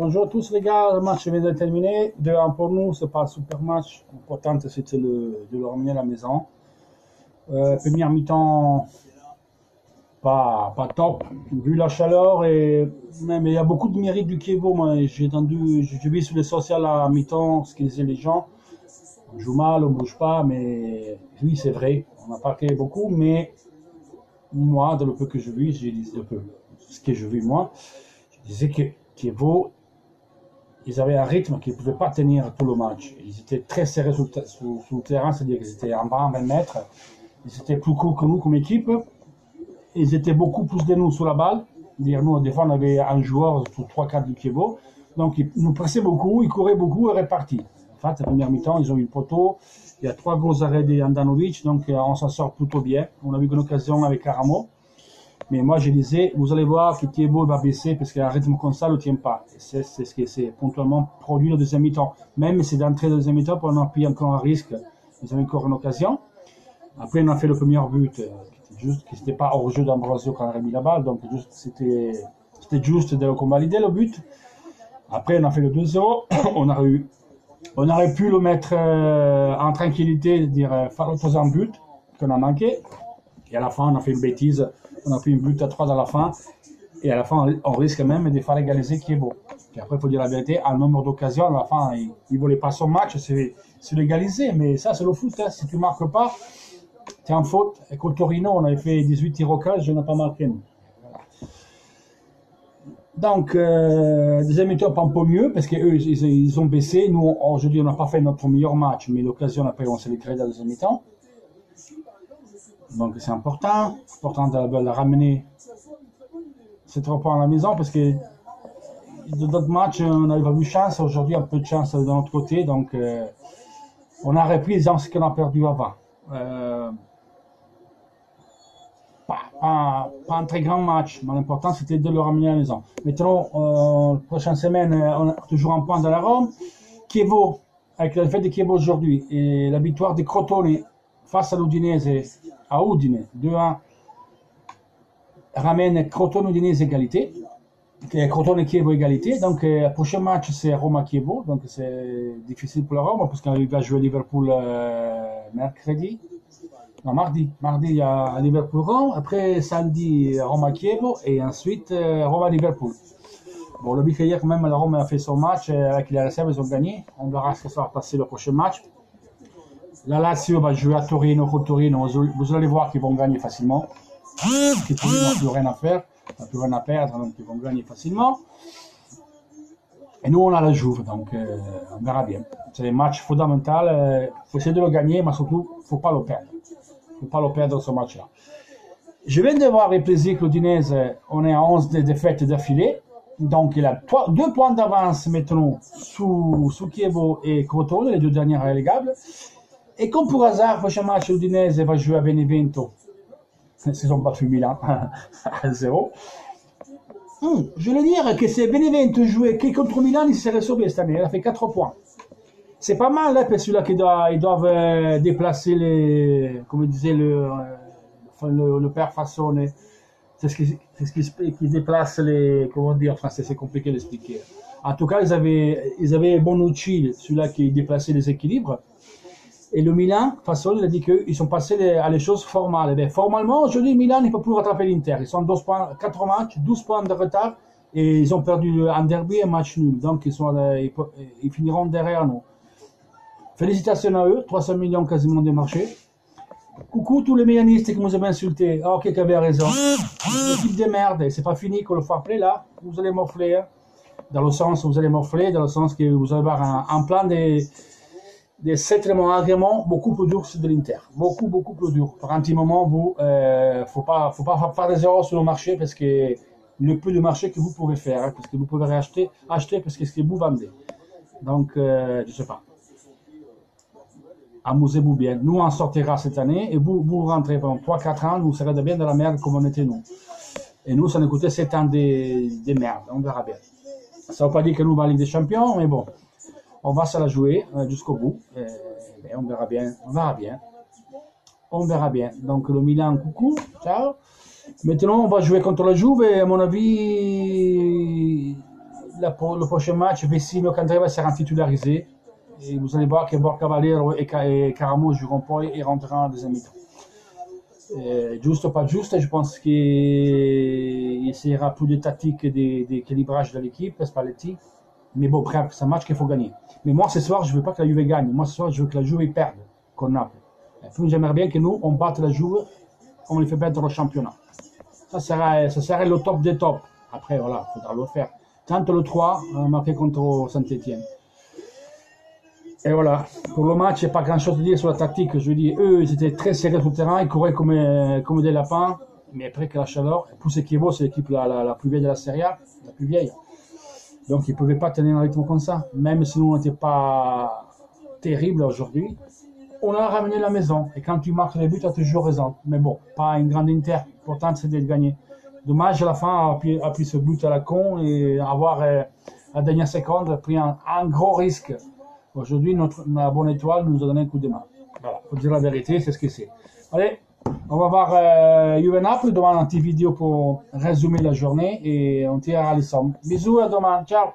Bonjour à tous les gars, le match vient de terminer. 2-1 pour nous, c'est pas un super match. L'important c'était de le ramener à la maison. Première mi-temps, pas top, vu la chaleur et même il y a beaucoup de mérite du Kievo. Moi, j'ai vu sur les sociaux à la mi-temps ce qu'ils disaient les gens. On joue mal, on bouge pas, mais oui, c'est vrai, on a marqué beaucoup, mais moi, dans le peu que je vis, ce que je vis moi, je disais que Kievo, ils avaient un rythme qu'ils ne pouvaient pas tenir tout le match. Ils étaient très serrés sur le terrain, c'est-à-dire qu'ils étaient en 20 mètres. Ils étaient plus courts que nous comme équipe. Ils étaient beaucoup plus de nous sur la balle. Nous, des fois, on avait un joueur sur 3-4 du Kievo. Donc, ils nous pressaient beaucoup, ils couraient beaucoup et répartis. En fait, la première mi-temps, ils ont eu le poteau. Il y a 3 gros arrêts d'Andanovic, donc on s'en sort plutôt bien. On a eu une occasion avec Aramo. Mais moi, je disais, vous allez voir que Thibaut va baisser parce qu'un rythme comme ça ne le tient pas. C'est ce qui s'est ponctuellement produit le deuxième mi-temps. Même si d'entrée de deuxième mi-temps, on a pris encore un risque. Ils ont eu encore une occasion. Après, on a fait le premier but, qui n'était pas hors jeu d'Ambrosio quand on a mis la balle. Donc, c'était juste de convalider le but. Après, on a fait le 2-0. On aurait pu le mettre en tranquillité, faire le troisième but qu'on a manqué. Et à la fin, on a fait une bêtise. On a pris un but à 3 à la fin. Et à la fin, on risque même de faire égaliser qui est beau. Et après, il faut dire la vérité, à un nombre d'occasions, à la fin, il ne voulait pas son match, c'est l'égaliser. Mais ça, c'est le foot. Hein. Si tu ne marques pas, tu es en faute. Et contre Torino, on avait fait 18 tirs au cage, je n'ai pas marqué. Voilà. Donc, deuxième mi-temps, un peu mieux, parce qu'eux, ils ont baissé. Nous, aujourd'hui, on n'a pas fait notre meilleur match, mais l'occasion, après, on s'est créé dans la deuxième mi-temps. Donc c'est important de ramener ces 3 points à la maison parce que dans d'autres matchs, on n'avait pas eu de chance. Aujourd'hui, un peu de chance de notre côté. Donc on a repris dans ce qu'on a perdu avant. Pas un très grand match, mais l'important c'était de le ramener à la maison. Maintenant, la prochaine semaine, on a toujours un point dans la Rome. Chievo, avec la défaite de Chievo aujourd'hui et la victoire de Crotone face à l'Udinese, à Udine, 2-1, ramène Crotone-Udinese égalité, Crotone-Chievo égalité. Donc, le prochain match, c'est Roma-Chievo, donc c'est difficile pour la Roma, parce qu'on va jouer Liverpool mercredi. Non, mardi. Mardi, il y a Liverpool-Rome, après samedi, Roma-Chievo, et ensuite Roma-Liverpool. Bon, le but hier, quand même, la Rome a fait son match, avec les réserves, ils ont gagné. On verra ce que ça va passer le prochain match. La Lazio va jouer à Torino contre Torino. Vous allez voir qu'ils vont gagner facilement. Que Torino n'a plus rien à faire, n'a plus rien à perdre, donc ils vont gagner facilement. Et nous, on a la Juve, donc on verra bien. C'est un match fondamental. Il faut essayer de le gagner, mais surtout, il ne faut pas le perdre. Il ne faut pas le perdre ce match-là. Je viens de voir avec plaisir que l'Udinese, on est à 11 défaites d'affilée. Donc, il a 2 points d'avance maintenant sous Chievo et Crotone, les 2 dernières relégables. Et comme pour hasard, le prochain match, l'Udinese va jouer à Benevento. Ils sont battus Milan à 0. Je veux dire que si Benevento jouait contre Milan, il serait sauvé cette année. Il a fait 4 points. C'est pas mal, hein, parce que là, ils doivent déplacer comme disait le père Fassone. C'est ce qui déplace comment dire en français, c'est compliqué d'expliquer. En tout cas, ils avaient Bonucci, celui-là qui déplaçait les équilibres. Et le Milan, Fassone, il a dit qu'ils sont passés à les choses formales. Et formellement, aujourd'hui, Milan ne peut plus rattraper l'Inter. Ils sont 4 matchs, 12 points de retard, et ils ont perdu un derby et un match nul. Donc, ils finiront derrière nous. Félicitations à eux, 300 millions quasiment de marché. Coucou tous les milanistes qui nous ont insultés. Ah, ok, qui avait raison. L'équipe de merde, c'est pas fini qu'on le fair play là. Vous allez morfler. Hein. Dans le sens où vous allez morfler, dans le sens que vous allez avoir un plan des 7 agréments beaucoup plus dur de l'Inter. Beaucoup plus dur. Par un petit moment, faut pas faire des erreurs sur le marché parce que le peu de marché que vous pouvez faire, hein, parce que vous pouvez acheter parce que ce que vous vendez. Donc, je sais pas. Amusez-vous bien. Nous, on sortira cette année et vous rentrez pendant 3-4 ans, vous serez bien dans la merde comme on était nous. Et nous, ça nous coûtait 7 ans de merde. On verra bien. Ça ne veut pas dire que nous, on va en Ligue des Champions, mais bon. On va se la jouer jusqu'au bout. On verra bien. On verra bien. Donc le Milan, coucou, ciao. Maintenant, on va jouer contre la Juve et à mon avis, le prochain match, Vecino Candreva sera titularisé. Et vous allez voir que Borca Valero et Caramo joueront pas et rentreront en deuxième mi-temps. Juste ou pas juste, je pense qu'il essaiera plus de tactique et d'équilibrage de l'équipe, Spalletti. Mais bon, bref, c'est un match qu'il faut gagner. Mais moi, ce soir, je ne veux pas que la Juve gagne. Moi, ce soir, je veux que la Juve perde contre Naples. Puis, j'aimerais bien que nous, on batte la Juve, on les fait perdre au championnat. Ça serait le top des tops. Après, voilà, il faudra le faire. Tant le 3, on a marqué contre Saint-Etienne. Et voilà, pour le match, il n'y a pas grand-chose à dire sur la tactique. Je veux dire, eux, ils étaient très serrés sur le terrain, ils couraient comme des lapins. Mais après que la chaleur, plus Chievo, c'est l'équipe la plus vieille de la Serie A, la plus vieille. Donc, ils ne pouvaient pas tenir un rythme comme ça. Même si nous, on n'était pas terrible aujourd'hui, on a ramené la maison. Et quand tu marques les buts, tu as toujours raison. Mais bon, pas une grande Inter. Pourtant, c'est de gagner. Dommage, à la fin, a pris ce but à la con et avoir, à la dernière seconde, pris un gros risque. Aujourd'hui, la bonne étoile nous a donné un coup de main. Voilà, il faut dire la vérité, c'est ce que c'est. Allez, on va voir Juve Naples devant une petite vidéo pour résumer la journée et on tirera les sommes. Bisous, à demain, ciao.